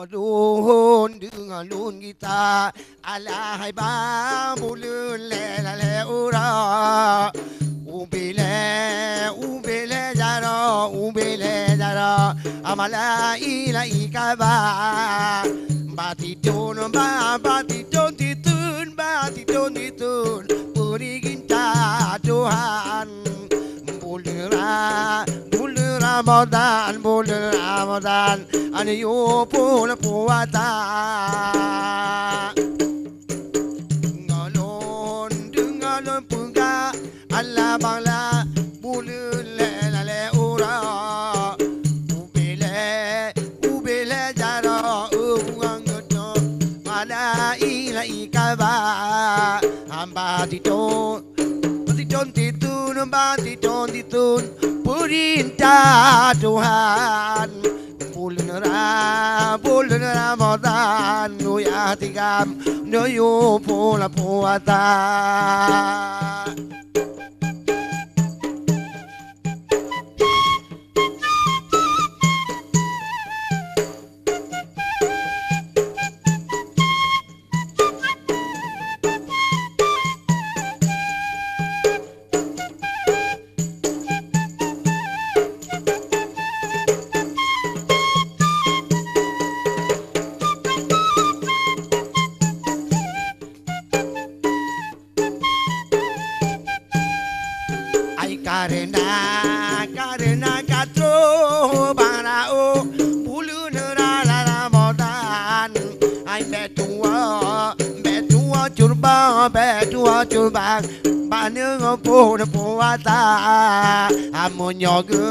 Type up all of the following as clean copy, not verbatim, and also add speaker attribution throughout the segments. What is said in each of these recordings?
Speaker 1: Duhun dengan lun kita alahai ba bulun le ura ubile jaro amala ila ikaba batitun titun puri kita Tuhan bulan Ramadan aniyo pula puasa ngalon punga alla bangla bulan le ura ubile jaro ungangoto mala ila ikaba batitun perintah Tuhan bulan Ramadan no ya tigam no yo pula puasa karena katro barao bulan Ramadan ai betua curba baneng puasa amunyogu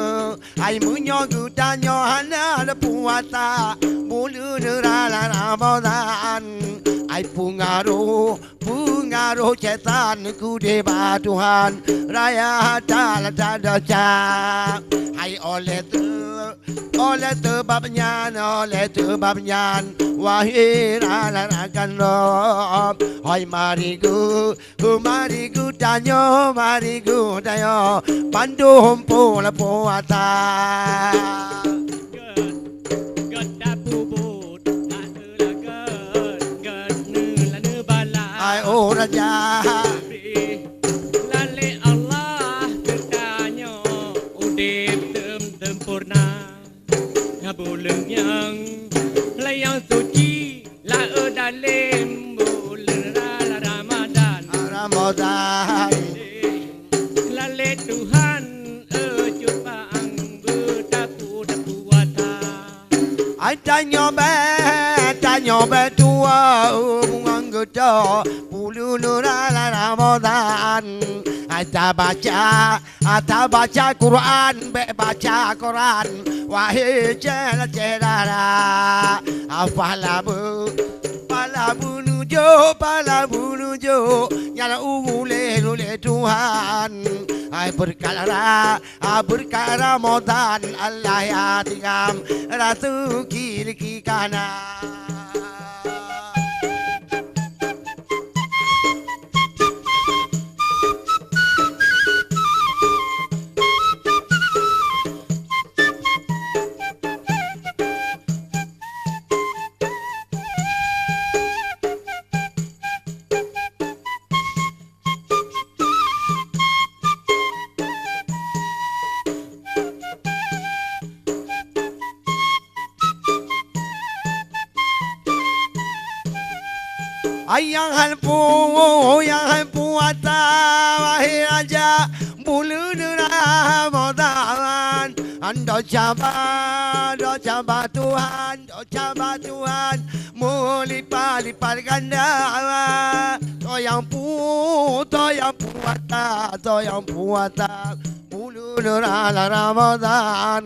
Speaker 1: tanyo hana puasa bulan Ramadan ai pengaruh cetan ku deba Tuhan raya dosa ai oleh tu babnyan wahai rakan rob hai mariku tanyo pandum pula puasa oh raja
Speaker 2: lale Allah bertanya udip tempurna bulan yang layang suci la dalam bulan Ramadan lale Tuhan cubaan bertapu wata
Speaker 1: ai tanyo be tua manggoto bulan Ramadan ata baca Quran wahai cela palabu nujo nyala ule Tuhan ai berkala Ramadan Allah ya tingam ratu kiri kanan yang puasa wahai raja bulan Ramadan ando coba Tuhan melipat ganda to yang puasa bulan Ramadan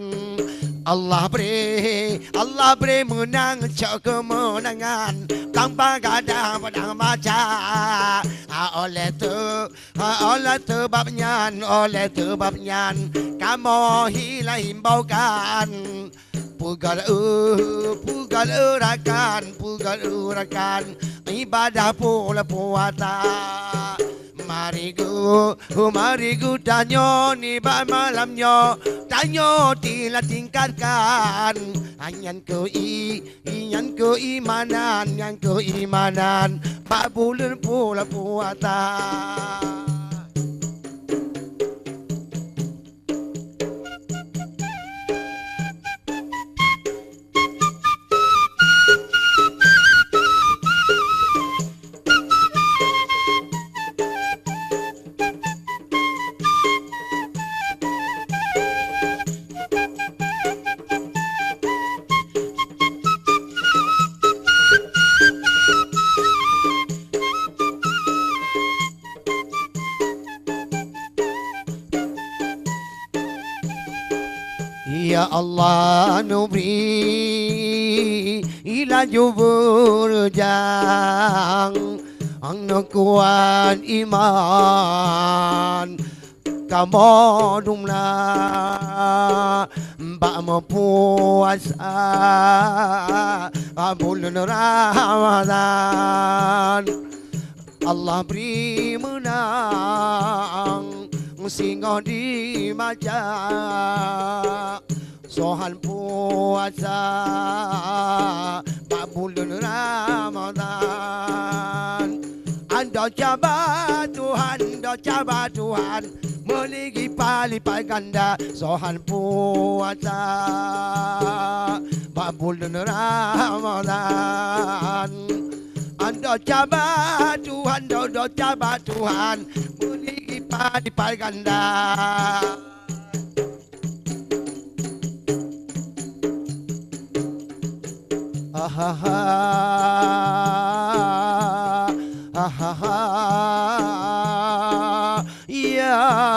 Speaker 1: Allah beri menang kemenangan tanpa ada pedang baca oleh tu babnyan kamu himbaukan pugal urakan ibadah pula puasa Mariku tanyo ni ba malamnya Ayo ditingkatkan yang keimanan Babulun pula puatan. Ya Allah nubri ila jubur jang ang kuat iman kamu dumna mbak mau puasa bulan Ramadan Allah beri menang singo di majak sohan puasa bulan Ramadan. Anda coba Tuhan melipat ganda sohan puasa bulan Ramadan. Anda coba Tuhan melipat ganda. Ya